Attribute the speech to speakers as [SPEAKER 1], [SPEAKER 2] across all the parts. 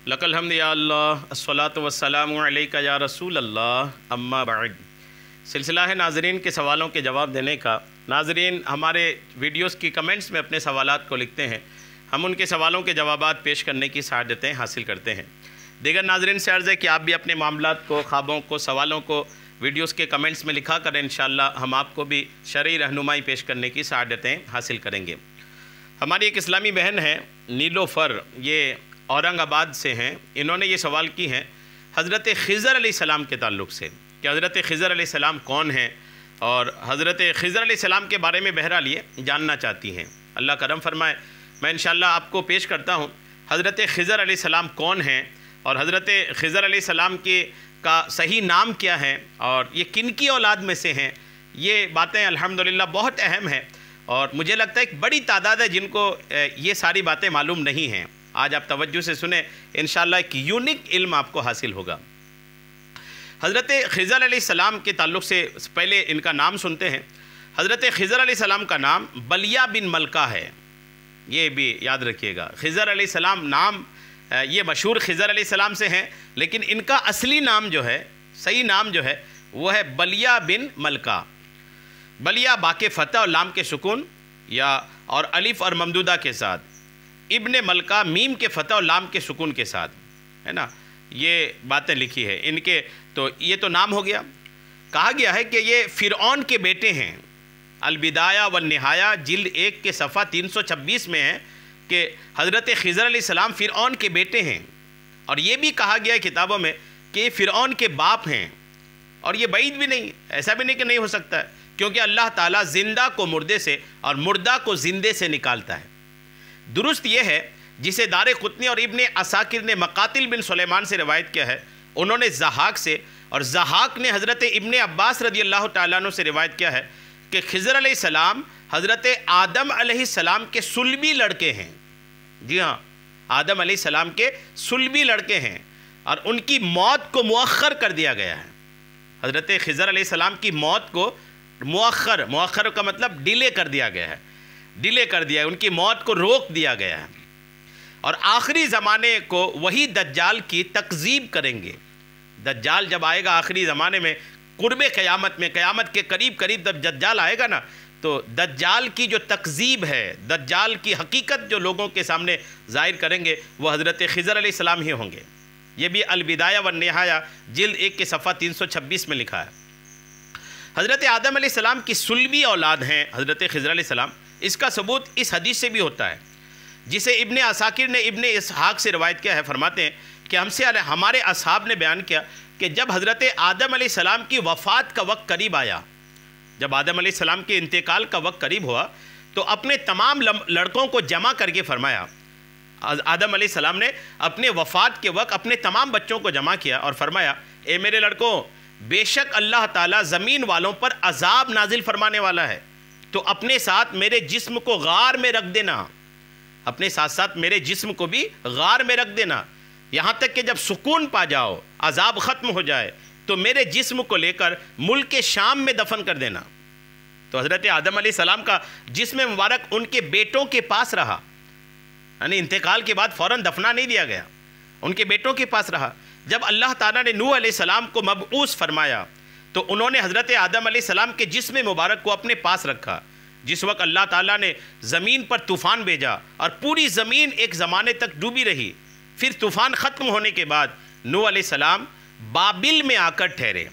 [SPEAKER 1] लकल हम्द या अल्लाह अस्सलातु वस्सलामु अलैका या रसूल अल्लाह अम्मा बाद। सिलसिला है नाज़रीन के सवालों के जवाब देने का। नाज़रीन हमारे वीडियोस की कमेंट्स में अपने सवालात को लिखते हैं, हम उनके सवालों के जवाबात पेश करने की सआदतें हासिल करते हैं। दीगर नाज़रीन से अर्ज़ है कि आप भी अपने मामलात को, ख्वाबों को, सवालों को वीडियोस के कमेंट्स में लिखा करें। इंशाअल्लाह हम आपको भी शरई रहनुमाई पेश करने की सआदतें हासिल करेंगे। हमारी एक इस्लामी बहन है नीलोफ़र, ये औरंगाबाद से हैं। इन्होंने ये सवाल की हैं हज़रत ख़िज़र अलैहिस्सलाम के ताल्लुक़ से कि हज़रत ख़िज़र अलैहिस्सलाम कौन हैं और हज़रत ख़िज़र अलैहिस्सलाम के बारे में बहरहाल ये जानना चाहती हैं। अल्लाह करम फरमाए, मैं इंशाअल्लाह आपको पेश करता हूँ हज़रत ख़िज़र अलैहिस्सलाम कौन हैं और हज़रत ख़िज़र अलैहिस्सलाम के का सही नाम क्या है और ये किन की औलाद में से हैं। ये बातें अल्हम्दुलिल्लाह बहुत अहम हैं और मुझे लगता है एक बड़ी तादाद है जिनको ये सारी बातें मालूम नहीं हैं। आज आप तवज्जो से सुने, इंशाअल्लाह एक यूनिक इल्म आपको हासिल होगा। हज़रत ख़िज़र अलैहिस्सलाम के ताल्लुक़ से पहले इनका नाम सुनते हैं। हज़रत ख़िज़र अलैहिस्सलाम का नाम बलिया बिन मलका है, ये भी याद रखिएगा। ख़िज़र अलैहिस्सलाम नाम ये मशहूर ख़िज़र अलैहिस्सलाम से हैं, लेकिन इनका असली नाम जो है, सही नाम जो है वो है बलिया बिन मलका। बलिया बाके फ़तह और लाम के सुकून या और अलिफ़ और ममदूदा के साथ, इब्ने मलका मीम के फ़तह और लाम के सुकून के साथ, है ना। ये बातें लिखी है इनके, तो ये तो नाम हो गया। कहा गया है कि ये फ़िरऔन के बेटे हैं। अलबिदाया व निहाया जिल्द 1 के सफ़ा 326 में है कि हज़रत ख़िज़र अलैहिस्सलाम फ़िरऔन के बेटे हैं। और ये भी कहा गया है किताबों में कि फ़िरऔन के बाप हैं। और ये बैद भी नहीं, ऐसा भी नहीं कि नहीं हो सकता है, क्योंकि अल्लाह ताला ज़िंदा को मुर्दे से और मुर्दा को ज़िंदे से निकालता है। दुरुस्त ये है जिसे दारे क़ुतनी और इब्ने असाकिर ने मकातिल बिन सुलेमान से रिवायत किया है, उन्होंने ज़हाक से, और ज़हाक ने हज़रत इब्ने अब्बास रज़ी अल्लाह तआला अन्हु से रिवायत किया है कि ख़िज़र अलैहिस्सलाम हज़रत आदम अलैहिस्सलाम के सुलबी लड़के हैं। जी हाँ, आदम अलैहिस्सलाम के सुलबी लड़के हैं और उनकी मौत को मुअख्खर कर दिया गया है। हज़रत ख़िज़र अलैहिस्सलाम की मौत को मुअख्खर का मतलब डिले कर दिया गया है, डिले कर दिया है, उनकी मौत को रोक दिया गया है। और आखिरी ज़माने को वही दज्जाल की तकज़ीब करेंगे। दज्जाल जब आएगा आखिरी ज़माने में, कुर्बे क़यामत में, क़यामत के करीब करीब जब दज्जाल आएगा ना, तो दज्जाल की जो तकज़ीब है, दज्जाल की हकीकत जो लोगों के सामने ज़ाहिर करेंगे, वो हज़रत ख़िज़र अलैहिस्सलाम ही होंगे। ये भी अलबिदाया व निहाया जिल्द 1 के सफ़ा 326 में लिखा है। हज़रत आदम अलैहिस्सलाम की सुलबी औलाद हैं हज़रत ख़िज़र अलैहिस्सलाम। इसका सबूत इस हदीस से भी होता है जिसे इब्ने असाकिर ने इब्ने इसहाक़ से रवायत किया है। फरमाते हैं कि हमसे हमारे असहाब ने बयान किया कि जब हज़रत आदम अलैहिस्सलाम की वफ़ात का वक्त करीब आया, जब आदम अलैहिस्सलाम के इंतकाल का वक्त करीब हुआ, तो अपने तमाम लड़कों को जमा करके फरमाया। आदम अलैहिस्सलाम ने अपने वफ़ात के वक्त अपने तमाम बच्चों को जमा किया और फरमाया, ए मेरे लड़कों, बेशक अल्लाह ताला ज़मीन वालों पर अज़ाब नाजिल फरमाने वाला है, तो अपने साथ मेरे जिस्म को गार में रख देना, अपने साथ साथ मेरे जिस्म को भी गार में रख देना, यहाँ तक कि जब सुकून पा जाओ, अज़ाब ख़त्म हो जाए, तो मेरे जिस्म को लेकर मुल्क शाम में दफन कर देना। तो हज़रत आदम अलैहिस्सलाम का जिस्म मुबारक उनके बेटों के पास रहा, यानी इंतकाल के बाद फ़ौरन दफना नहीं दिया गया, उनके बेटों के पास रहा। जब अल्लाह ताला ने नूह अलैहिस्सलाम को मबऊस फरमाया, तो उन्होंने हज़रत आदम अलैहिस्सलाम के जिस्म मुबारक को अपने पास रखा। जिस वक्त अल्लाह ताला ने ज़मीन पर तूफ़ान भेजा और पूरी ज़मीन एक ज़माने तक डूबी रही, फिर तूफ़ान ख़त्म होने के बाद नूह अलैहिस्सलाम बाबिल में आकर ठहरे।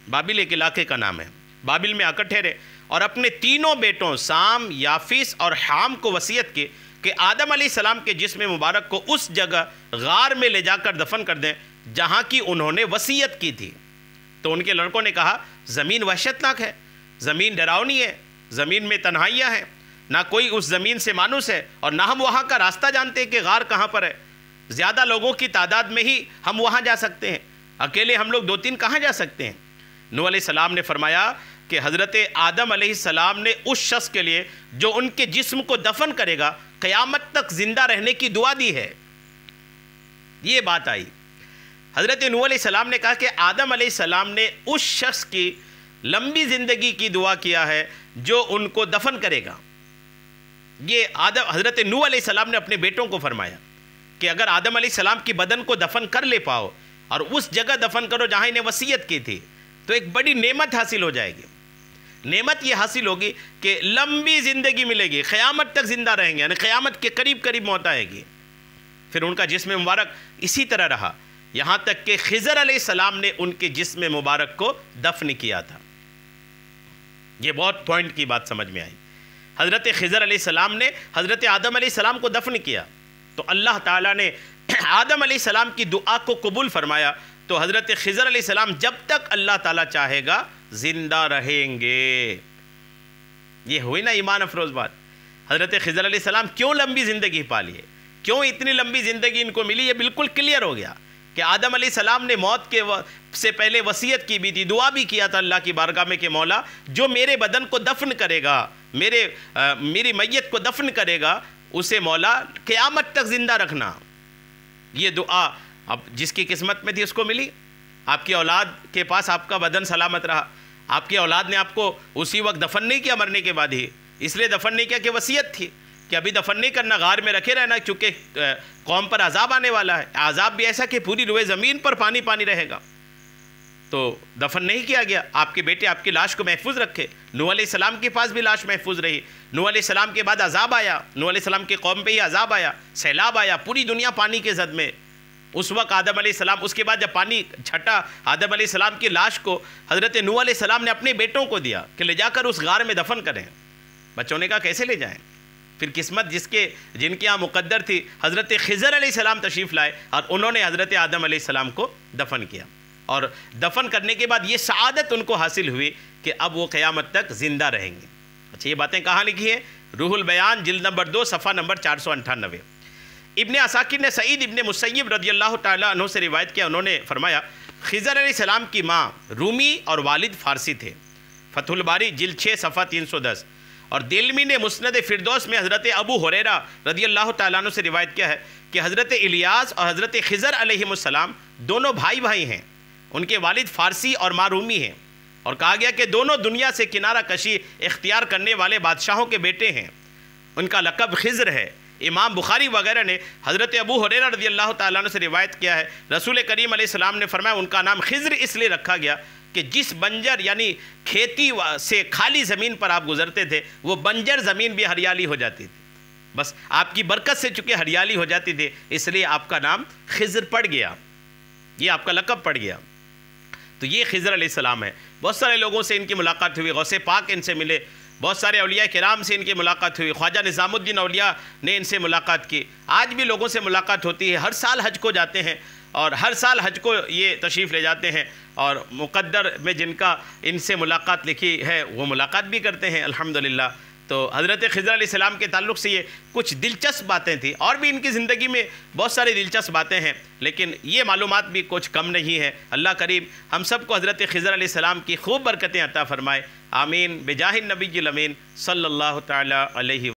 [SPEAKER 1] बाबिल एक इलाके का नाम है। बाबिल में आकर ठहरे और अपने तीनों बेटों साम, याफिस और हाम को वसीयत की कि आदम अलैहिस्सलाम के जिस्म मुबारक को उस जगह गार में ले जाकर दफन कर दें जहाँ की उन्होंने वसीयत की थी। तो उनके लड़कों ने कहा, ज़मीन वहशतनाक है, ज़मीन डरावनी है, ज़मीन में तन्हाइयाँ हैं, ना कोई उस ज़मीन से मानुस है और ना हम वहाँ का रास्ता जानते हैं कि गार कहाँ पर है। ज़्यादा लोगों की तादाद में ही हम वहाँ जा सकते हैं, अकेले हम लोग 2-3 कहाँ जा सकते हैं। नूह अलैहिस्सलाम ने फरमाया कि हज़रत आदम अलैहिस्सलाम ने उस शख्स के लिए जो उनके जिस्म को दफन करेगा क़यामत तक ज़िंदा रहने की दुआ दी है। ये बात आई। हज़रत नूह अलैहिस्सलाम ने कहा कि आदम अलैहिस्सलाम ने उस शख्स की लंबी ज़िंदगी की दुआ किया है जो उनको दफन करेगा। ये हज़रत नूह अलैहिस्सलाम ने अपने बेटों को फरमाया کہ اگر آدم علیہ السلام کی بدن کو دفن کر لے پاؤ اور اس جگہ دفن کرو جہاں انہیں وصیت کی تھی تو ایک بڑی نعمت حاصل ہو جائے گی۔ نعمت یہ حاصل ہوگی کہ لمبی زندگی ملے گی، قیامت تک زندہ رہیں گے، یعنی قیامت کے قریب قریب موت آئے گی۔ پھر ان کا جسم مبارک اسی طرح رہا یہاں تک کہ خضر علیہ السلام نے ان کے جسم مبارک کو دفن کیا تھا۔ یہ بہت پوائنٹ کی بات سمجھ میں آئی۔ حضرت خضر علیہ السلام نے حضرت آدم علیہ السلام کو دفن کیا تو اللہ تعالیٰ نے آدم علیہ السلام کی دعا کو قبول فرمایا، تو حضرت خضر علیہ السلام جب تک اللہ تعالیٰ چاہے گا زندہ رہیں گے۔ یہ ہوئی نا ایمان افروز بات۔ حضرت خضر علیہ السلام کیوں لمبی زندگی پا لیے، کیوں اتنی لمبی زندگی ان کو ملی، یہ بالکل کلیئر ہو گیا کہ آدم علیہ السلام نے موت کے سے پہلے وصیت کی بھی تھی، دعا بھی کیا تھا اللہ کی بارگاہ میں کہ مولا جو میرے بدن کو دفن کرے گا، میری میت کو دفن کرے گا، اسے مولا قیامت تک زندہ رکھنا۔ یہ دعا اب جس کی قسمت میں تھی اس کو ملی۔ آپ کی اولاد کے پاس آپ کا بدن سلامت رہا، آپ کی اولاد نے آپ کو اسی وقت دفن نہیں کیا مرنے کے بعد ہی، اس لیے دفن نہیں کیا کہ وصیت تھی کہ ابھی دفن نہیں کرنا، غار میں رکھے رہنا، چونکہ قوم پر عذاب آنے والا ہے، عذاب بھی ایسا کہ پوری روئے زمین پر پانی پانی رہے گا، تو دفن نہیں کیا گیا۔ آپ کے بیٹے آپ کی لاش کو محفوظ رکھے، نوح علیہ السلام کے پاس بھی لاش محفوظ رہی، نوح علیہ السلام کے بعد عذاب آیا، نوح علیہ السلام کی قوم پہ ہی عذاب آیا، سیلاب آیا، پوری دنیا پانی کے زد میں۔ اس وقت آدم علیہ السلام، اس کے بعد جب پانی چھٹا، آدم علیہ السلام کی لاش کو حضرت نوح علیہ السلام نے اپنے بیٹوں کو دیا کہ لے جا کر اس غار میں دفن کریں۔ بچوں نے کہا کیسے لے جائیں؟ پھر قسمت جن کے یہاں مقدر تھی، حضرت خضر علیہ السلام تشریف لائے اور انہوں نے حضرت آدم علیہ السلام کو دفن کیا، اور دفن کرنے کے بعد یہ سعادت ان کو حاصل ہوئی کہ اب وہ قیامت تک زندہ رہیں گے۔ اچھا، یہ باتیں کہاں لکھی ہیں؟ روح البیان جلد نمبر 2 صفحہ نمبر 498۔ ابن عساکر نے سعید ابن مسیب رضی اللہ تعالیٰ عنہ سے روایت کیا، انہوں نے فرمایا خضر علیہ السلام کی ماں رومی اور والد فارسی تھے۔ فتح الباری جلد 6 صفحہ 310۔ اور دلمی نے مسند فردوس میں حضرت ابو ہریرہ رضی اللہ تعالیٰ عنہ سے روایت کیا ہے کہ حضرت الیاس اور حضرت خضر علیہ السلام دونوں بھائی ہیں، ان کے والد فارسی اور ماں رومی ہیں، اور کہا گیا کہ دونوں دنیا سے کنارہ کشی اختیار کرنے والے بادشاہوں کے بیٹے ہیں، ان کا لقب خضر ہے۔ امام بخاری وغیرہ نے حضرت ابو ہریرہ رضی اللہ تعالیٰ عنہ سے روایت کیا ہے، رسول کریم علیہ السلام نے فرمایا ان کا نام خضر اس لیے رکھا گیا کہ جس بنجر یعنی کھیتی سے خالی زمین پر آپ گزرتے تھے وہ بنجر زمین بھی ہریالی ہو جاتی تھی، بس آپ کی برکت سے چونکہ ہریالی ہو جاتی تھی اس لیے آپ کا نام خضر پڑ گیا، یہ آپ کا لقب پڑ گیا۔ تو یہ خضر علیہ السلام ہے۔ بہت سارے لوگوں سے ان کی ملاقات ہوئی، غوث پاک ان سے ملے، بہت سارے اولیاء کرام سے ان کی ملاقات ہوئی، خواجہ نظام الدین اولیاء نے ان سے ملاقات کی، آج بھی لوگوں سے ملاقات ہوتی ہے، ہر سال حج کو جاتے ہیں اور ہر سال حج کو یہ تشریف لے جاتے ہیں، اور مقدر میں جن کا ان سے ملاقات لکھی ہے وہ ملاقات بھی کرتے ہیں الحمدللہ۔ تو حضرت خضر علیہ السلام کے تعلق سے یہ کچھ دلچسپ باتیں تھیں، اور بھی ان کی زندگی میں بہت ساری دلچسپ باتیں ہیں، لیکن یہ معلومات بھی کچھ کم نہیں ہے۔ اللہ کریم ہم سب کو حضرت خضر علیہ السلام کی خوب برکتیں عطا فرمائے، آمین بجاہ النبی الامین صلی اللہ تعالی علیہ